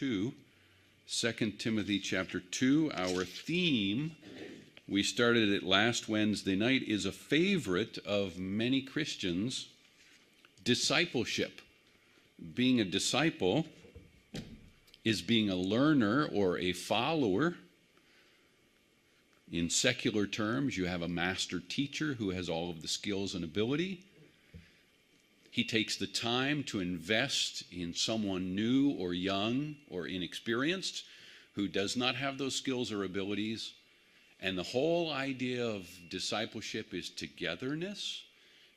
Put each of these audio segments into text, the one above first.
2. 2 Timothy chapter 2. Our theme, we started it last Wednesday night, is a favorite of many Christians: discipleship. Being a disciple is being a learner or a follower. In secular terms, you have a master teacher who has all of the skills and ability. He takes the time to invest in someone new or young or inexperienced who does not have those skills or abilities. And the whole idea of discipleship is togetherness,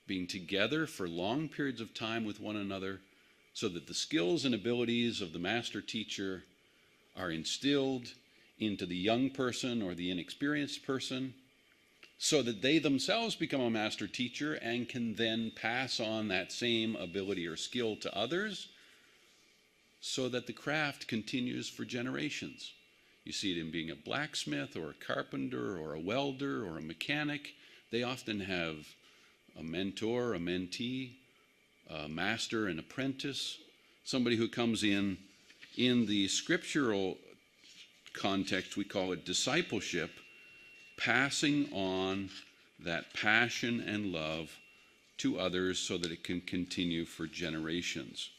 being together for long periods of time with one another so that the skills and abilities of the master teacher are instilled into the young person or the inexperienced person, so that they themselves become a master teacher and can then pass on that same ability or skill to others, so that the craft continues for generations. You see it in being a blacksmith or a carpenter or a welder or a mechanic. They often have a mentor, a mentee, a master, an apprentice, somebody who comes in. In the scriptural context, we call it discipleship, passing on that passion and love to others so that it can continue for generations.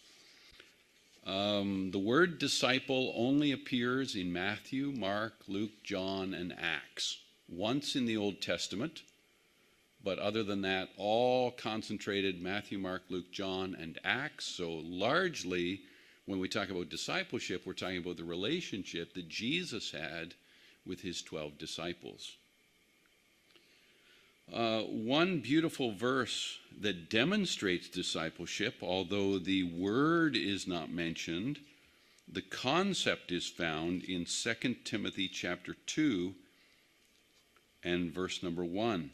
The word disciple only appears in Matthew, Mark, Luke, John, and Acts, once in the Old Testament, but other than that, all concentrated Matthew, Mark, Luke, John, and Acts. So largely, when we talk about discipleship, we're talking about the relationship that Jesus had with his 12 disciples. One beautiful verse that demonstrates discipleship, although the word is not mentioned, the concept is found in 2 Timothy chapter 2 and verse number 1.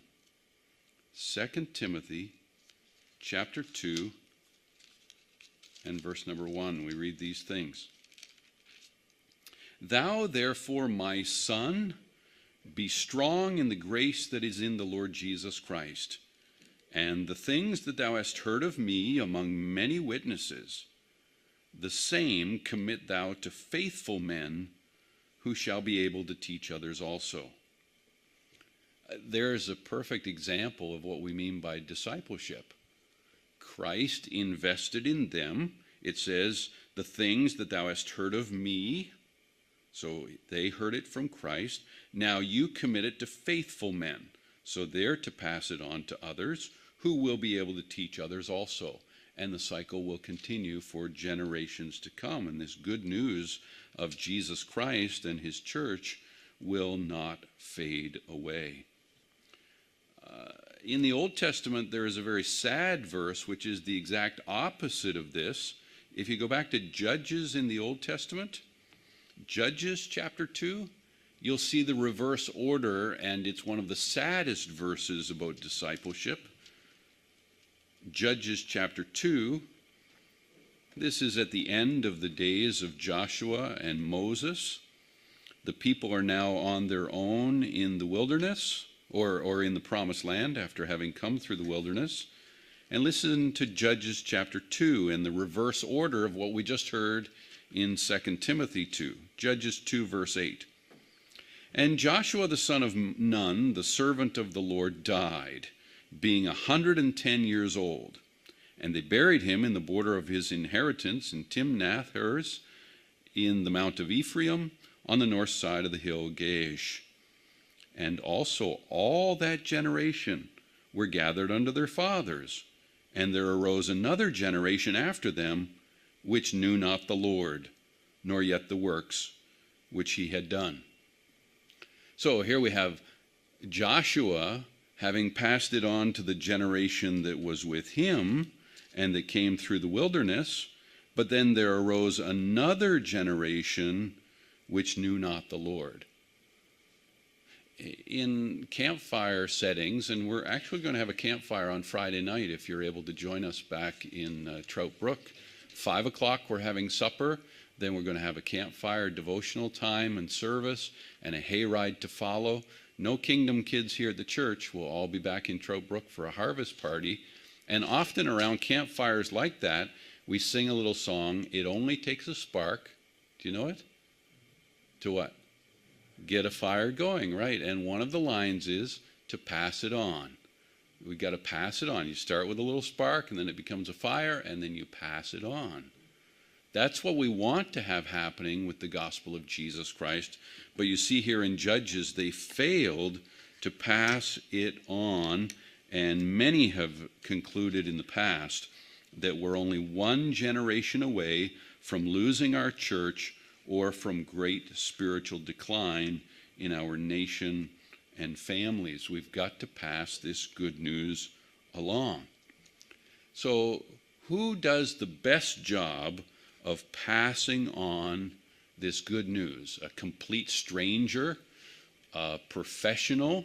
2 Timothy chapter 2 and verse number 1, we read these things. Thou therefore, my son, be strong in the grace that is in the Lord Jesus Christ, and the things that thou hast heard of me among many witnesses, the same commit thou to faithful men who shall be able to teach others also. There's a perfect example of what we mean by discipleship. Christ invested in them. It says, the things that thou hast heard of me. So they heard it from Christ. Now you commit it to faithful men. So they're to pass it on to others who will be able to teach others also. And the cycle will continue for generations to come. And this good news of Jesus Christ and his church will not fade away. In the Old Testament, there is a very sad verse, which is the exact opposite of this. If you go back to Judges in the Old Testament, Judges chapter 2, you'll see the reverse order, and it's one of the saddest verses about discipleship. Judges chapter 2, this is at the end of the days of Joshua and Moses. The people are now on their own in the wilderness, or in the promised land after having come through the wilderness. And listen to Judges chapter 2 and the reverse order of what we just heard in 2 Timothy 2. Judges 2 verse 8. And Joshua the son of Nun, the servant of the Lord, died, being 110 years old. And they buried him in the border of his inheritance in Timnath-Heres, in the mount of Ephraim, on the north side of the hill Gaash. And also all that generation were gathered unto their fathers. And there arose another generation after them, which knew not the Lord, nor yet the works which he had done. So here we have Joshua having passed it on to the generation that was with him and that came through the wilderness, but then there arose another generation which knew not the Lord. In campfire settings, and we're actually going to have a campfire on Friday night if you're able to join us back in Trout Brook. 5 o'clock we're having supper, then we're going to have a campfire devotional time and service and a hayride to follow. No Kingdom kids here at the church. We'll all be back in Trout Brook for a harvest party. And often around campfires like that, we sing a little song, It Only Takes a Spark, Do you know it? To what? Get a fire going, right? And one of the lines is to pass it on. We got to pass it on. You start with a little spark, and then it becomes a fire, and then you pass it on. That's what we want to have happening with the gospel of Jesus Christ. But you see here in Judges, they failed to pass it on, and many have concluded in the past that we're only one generation away from losing our church or from great spiritual decline in our nation and families. We've got to pass this good news along. So, who does the best job of passing on this good news? A complete stranger, a professional,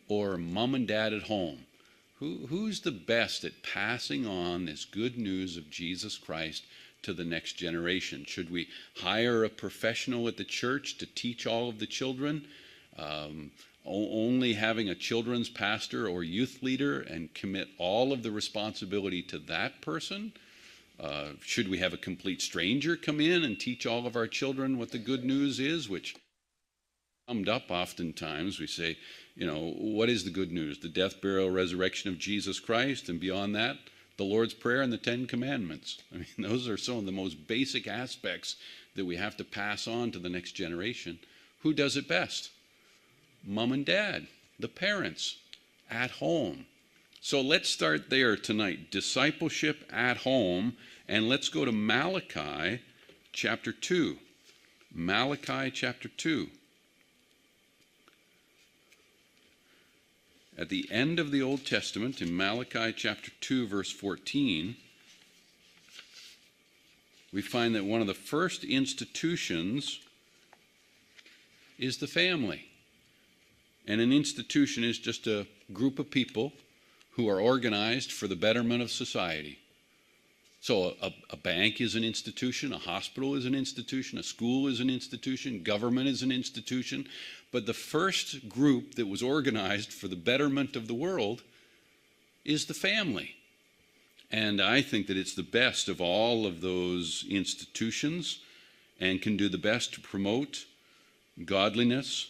or mom and dad at home? Who's the best at passing on this good news of Jesus Christ to the next generation? Should we hire a professional at the church to teach all of the children? Only having a children's pastor or youth leader and commit all of the responsibility to that person? Should we have a complete stranger come in and teach all of our children what the good news is, which summed up oftentimes we say, what is the good news? The death, burial, resurrection of Jesus Christ, and beyond that, the Lord's Prayer and the Ten Commandments. I mean, those are some of the most basic aspects that we have to pass on to the next generation. Who does it best? Mom and dad, the parents, at home. So let's start there tonight, discipleship at home, and let's go to Malachi chapter 2. Malachi chapter 2. At the end of the Old Testament, in Malachi chapter 2, verse 14, we find that one of the first institutions is the family. And an institution is just a group of people who are organized for the betterment of society. So a bank is an institution, a hospital is an institution, a school is an institution, government is an institution. But the first group that was organized for the betterment of the world is the family. And I think that it's the best of all of those institutions and can do the best to promote godliness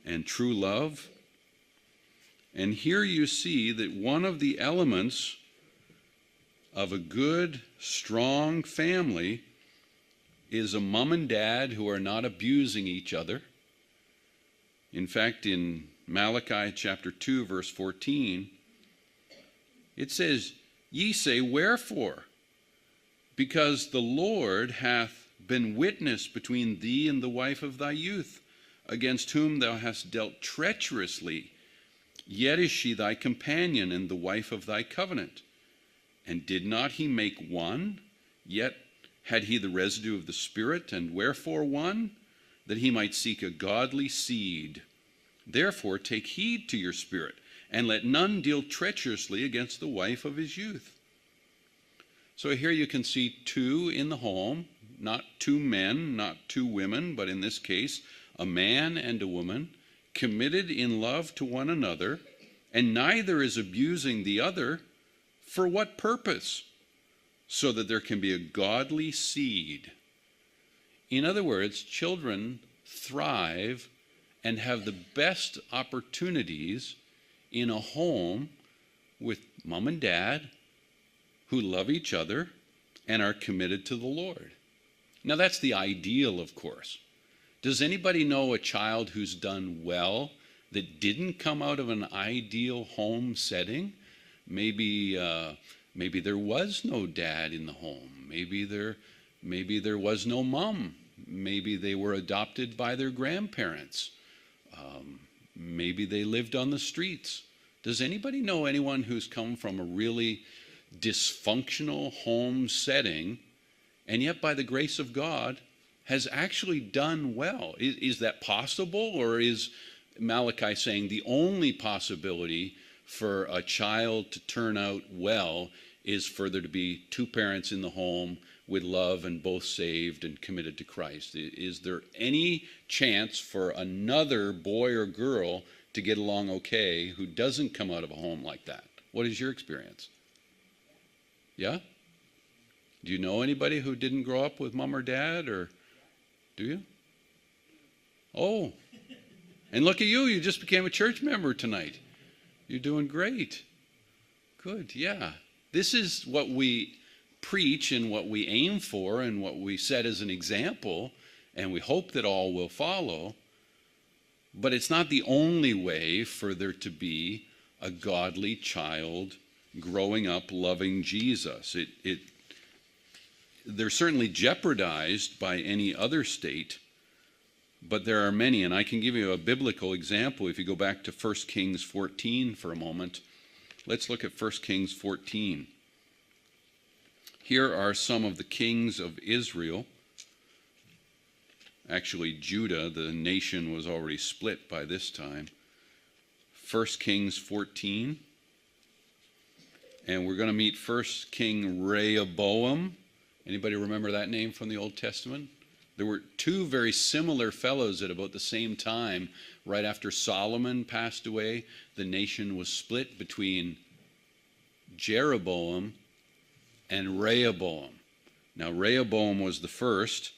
and true love. And here you see that one of the elements of a good, strong family is a mom and dad who are not abusing each other. In fact, in Malachi chapter 2, verse 14, it says, "Ye say, wherefore? Because the Lord hath been witness between thee and the wife of thy youth, against whom thou hast dealt treacherously. Yet is she thy companion and the wife of thy covenant. And did not he make one? Yet had he the residue of the Spirit, and wherefore one? That he might seek a godly seed. Therefore take heed to your spirit, and let none deal treacherously against the wife of his youth." So here you can see two in the home, not two men, not two women, but in this case, a man and a woman, committed in love to one another, and neither is abusing the other. For what purpose? So that there can be a godly seed. In other words, children thrive and have the best opportunities in a home with mom and dad who love each other and are committed to the Lord. Now that's the ideal, of course. Does anybody know a child who's done well that didn't come out of an ideal home setting? Maybe there was no dad in the home. Maybe there was no mom. Maybe they were adopted by their grandparents. Maybe they lived on the streets. Does anybody know anyone who's come from a really dysfunctional home setting and yet by the grace of God has actually done well? Is that possible, or is Malachi saying the only possibility for a child to turn out well is for there to be two parents in the home with love and both saved and committed to Christ? Is there any chance for another boy or girl to get along okay who doesn't come out of a home like that? What is your experience? Yeah? Do you know anybody who didn't grow up with mom or dad? Or Do you? Oh, and look at you. You just became a church member tonight. You're doing great. Good, yeah. This is what we preach and what we aim for and what we set as an example, and we hope that all will follow. But it's not the only way for there to be a godly child growing up loving Jesus. They're certainly jeopardized by any other state, but there are many, and I can give you a biblical example. If you go back to 1 Kings 14 for a moment, let's look at 1 Kings 14. Here are some of the kings of Israel. Actually, Judah, the nation, was already split by this time. 1 Kings 14. And we're going to meet first King Rehoboam. Anybody remember that name from the Old Testament? There were two very similar fellows at about the same time. Right after Solomon passed away, the nation was split between Jeroboam and Rehoboam. Now, Rehoboam was the first.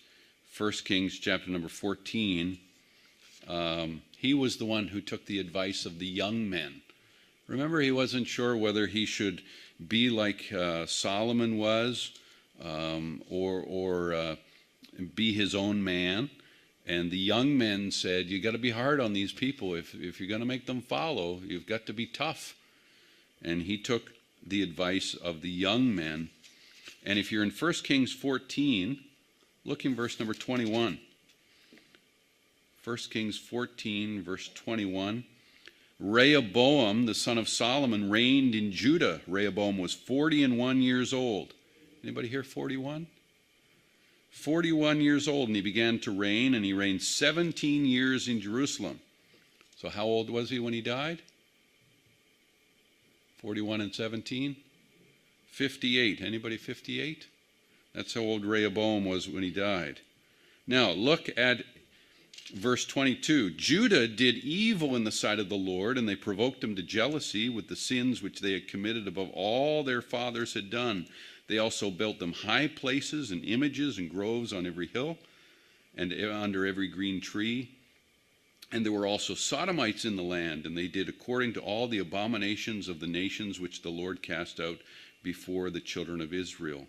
1 Kings chapter number 14. He was the one who took the advice of the young men. Remember, he wasn't sure whether he should be like Solomon was or be his own man. And the young men said, you got to be hard on these people. If you're going to make them follow, you've got to be tough. And he took the advice of the young men. And if you're in 1 Kings 14, look in verse number 21. 1 Kings 14, verse 21. Rehoboam, the son of Solomon, reigned in Judah. Rehoboam was 41 years old. Anybody here 41? 41 years old, and he began to reign, and he reigned 17 years in Jerusalem. So how old was he when he died? 41 and 17? 58. Anybody 58? That's how old Rehoboam was when he died. Now, look at verse 22. Judah did evil in the sight of the Lord, and they provoked him to jealousy with the sins which they had committed above all their fathers had done. They also built them high places and images and groves on every hill and under every green tree. And there were also sodomites in the land, and they did according to all the abominations of the nations which the Lord cast out before the children of Israel.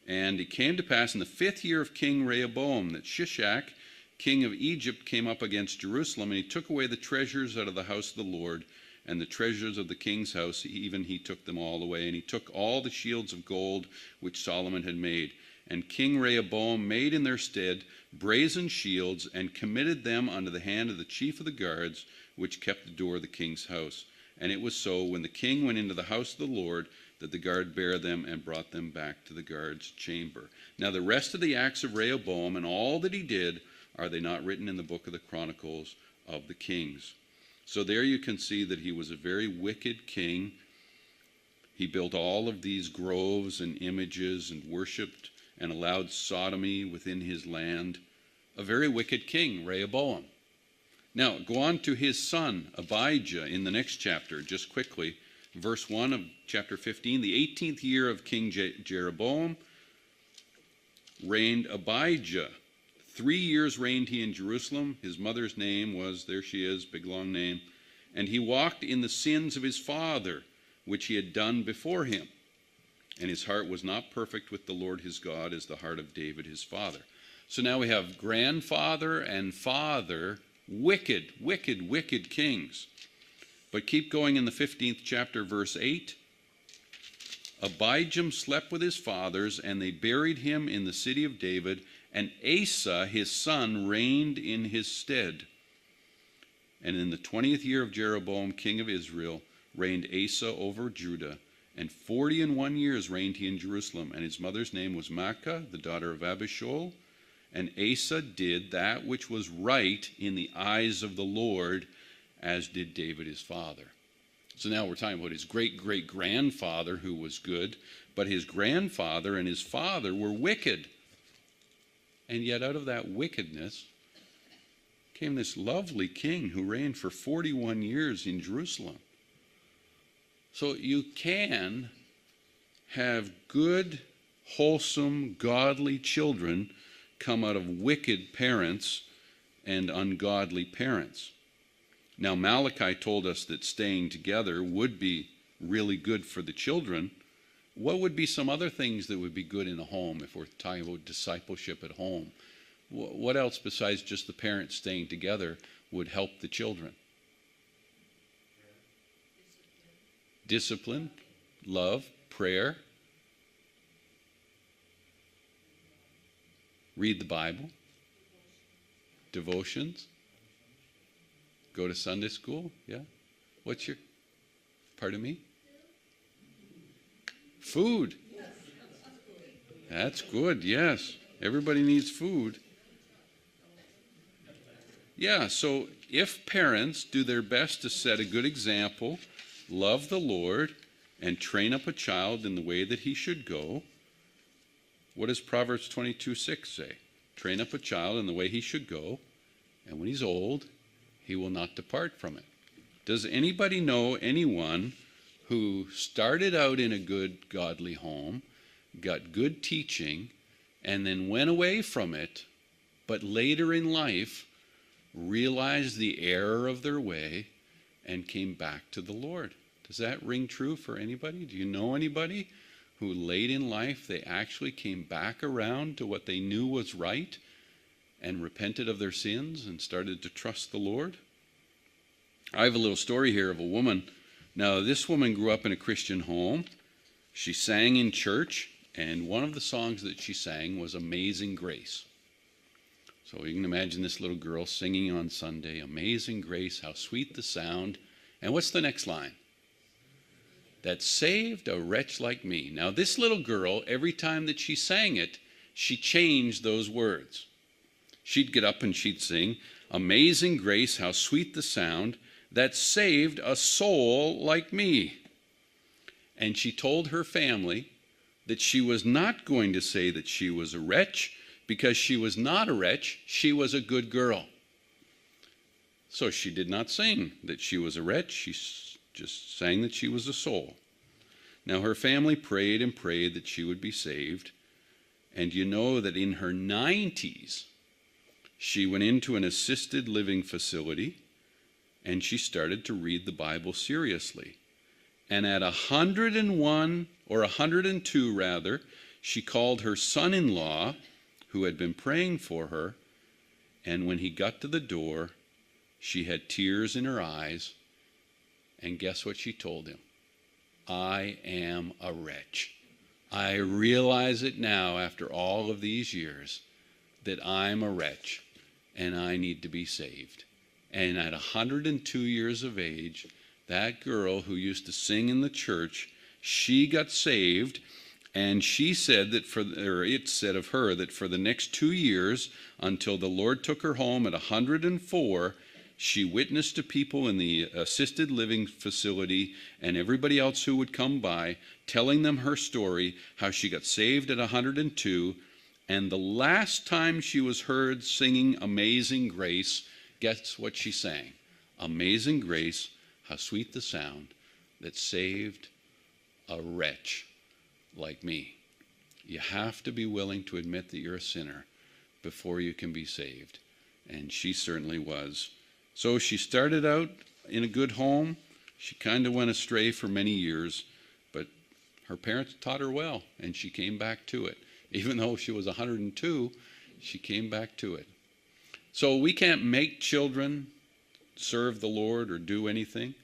And it came to pass in the 5th year of King Rehoboam that Shishak, king of Egypt, came up against Jerusalem, and he took away the treasures out of the house of the Lord, and the treasures of the king's house, even he took them all away. And he took all the shields of gold which Solomon had made. And King Rehoboam made in their stead brazen shields, and committed them unto the hand of the chief of the guards, which kept the door of the king's house. And it was so, when the king went into the house of the Lord, that the guard bare them and brought them back to the guard's chamber. Now the rest of the acts of Rehoboam and all that he did, are they not written in the book of the Chronicles of the Kings? So there you can see that he was a very wicked king. He built all of these groves and images and worshipped and allowed sodomy within his land. A very wicked king, Rehoboam. Now, go on to his son, Abijah, in the next chapter, just quickly. Verse 1 of chapter 15, the 18th year of King Jeroboam reigned Abijah. 3 years reigned he in Jerusalem. His mother's name was, there she is, big long name. And he walked in the sins of his father, which he had done before him. And his heart was not perfect with the Lord his God, as the heart of David his father. So now we have grandfather and father, wicked, wicked, wicked kings. But keep going in the 15th chapter, verse 8. Abijam slept with his fathers, and they buried him in the city of David, and Asa his son reigned in his stead. And in the 20th year of Jeroboam king of Israel reigned Asa over Judah, and 41 years reigned he in Jerusalem. And his mother's name was Maacah, the daughter of Abishol. And Asa did that which was right in the eyes of the Lord, as did David his father. So now we're talking about his great-great-grandfather who was good, but his grandfather and his father were wicked. And yet out of that wickedness came this lovely king who reigned for 41 years in Jerusalem. So you can have good, wholesome, godly children come out of wicked parents and ungodly parents. Now, Malachi told us that staying together would be really good for the children. What would be some other things that would be good in a home if we're talking about discipleship at home? What else besides just the parents staying together would help the children? Discipline, love, prayer, read the Bible, devotions, go to Sunday school. Yeah. What's your, pardon me? Food. That's good, yes. Everybody needs food. Yeah, so if parents do their best to set a good example, love the Lord, and train up a child in the way that he should go, what does Proverbs 22:6 say? Train up a child in the way he should go, and when he's old, he will not depart from it. Does anybody know anyone who started out in a good, godly home, got good teaching, and then went away from it, but later in life realized the error of their way and came back to the Lord? Does that ring true for anybody? Do you know anybody who late in life they actually came back around to what they knew was right and repented of their sins and started to trust the Lord? I have a little story here of a woman. Now, this woman grew up in a Christian home. She sang in church, and one of the songs that she sang was Amazing Grace. So you can imagine this little girl singing on Sunday, Amazing Grace, how sweet the sound. And what's the next line? That saved a wretch like me. Now, this little girl, every time that she sang it, she changed those words. She'd get up and she'd sing, Amazing Grace, how sweet the sound that saved a soul like me. And she told her family that she was not going to say that she was a wretch, because she was not a wretch, she was a good girl. So she did not sing that she was a wretch, she just sang that she was a soul. Now her family prayed and prayed that she would be saved, and you know that in her 90s, she went into an assisted living facility, and she started to read the Bible seriously. And at 101, or 102 rather, she called her son-in-law, who had been praying for her, and when he got to the door, she had tears in her eyes, and guess what she told him? I am a wretch. I realize it now after all of these years that I'm a wretch, and I need to be saved. And at 102 years of age, that girl who used to sing in the church, she got saved, and she said that it said of her that for the next 2 years, until the Lord took her home at 104, she witnessed to people in the assisted living facility and everybody else who would come by, telling them her story, how she got saved at 102, and the last time she was heard singing Amazing Grace, guess what she sang? Amazing Grace, how sweet the sound that saved a wretch like me. You have to be willing to admit that you're a sinner before you can be saved. And she certainly was. So she started out in a good home. She kind of went astray for many years, but her parents taught her well, and she came back to it. Even though she was 102, she came back to it. So we can't make children serve the Lord or do anything,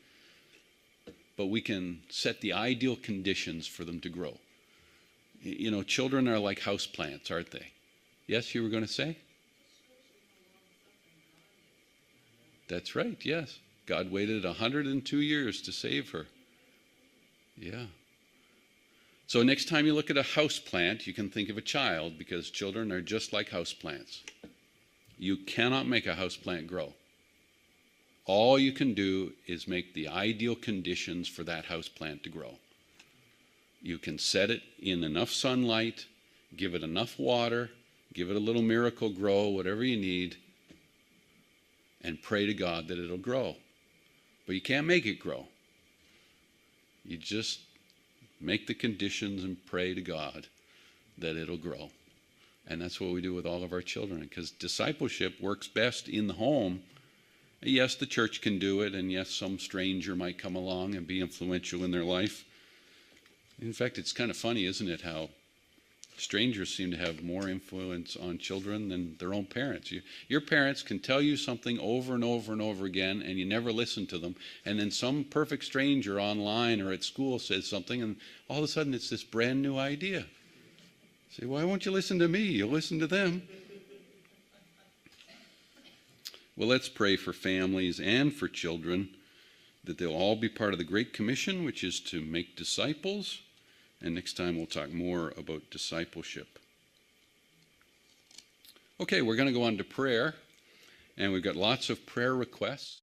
but we can set the ideal conditions for them to grow. You know, children are like houseplants, aren't they? Yes, you were going to say? That's right, yes. God waited 102 years to save her. Yeah. So next time you look at a houseplant, you can think of a child, because children are just like houseplants. You cannot make a houseplant grow. All you can do is make the ideal conditions for that houseplant to grow. You can set it in enough sunlight, give it enough water, give it a little miracle grow, whatever you need, and pray to God that it'll grow. But you can't make it grow. You just make the conditions and pray to God that it'll grow. And that's what we do with all of our children, because discipleship works best in the home. Yes, the church can do it, and yes, some stranger might come along and be influential in their life. In fact, it's kind of funny, isn't it, how strangers seem to have more influence on children than their own parents. Your parents can tell you something over and over and over again, and you never listen to them. And then some perfect stranger online or at school says something, and all of a sudden it's this brand new idea. You say, why won't you listen to me? You'll listen to them. Well, let's pray for families and for children, that they'll all be part of the Great Commission, which is to make disciples. And next time we'll talk more about discipleship. Okay, we're going to go on to prayer. And we've got lots of prayer requests.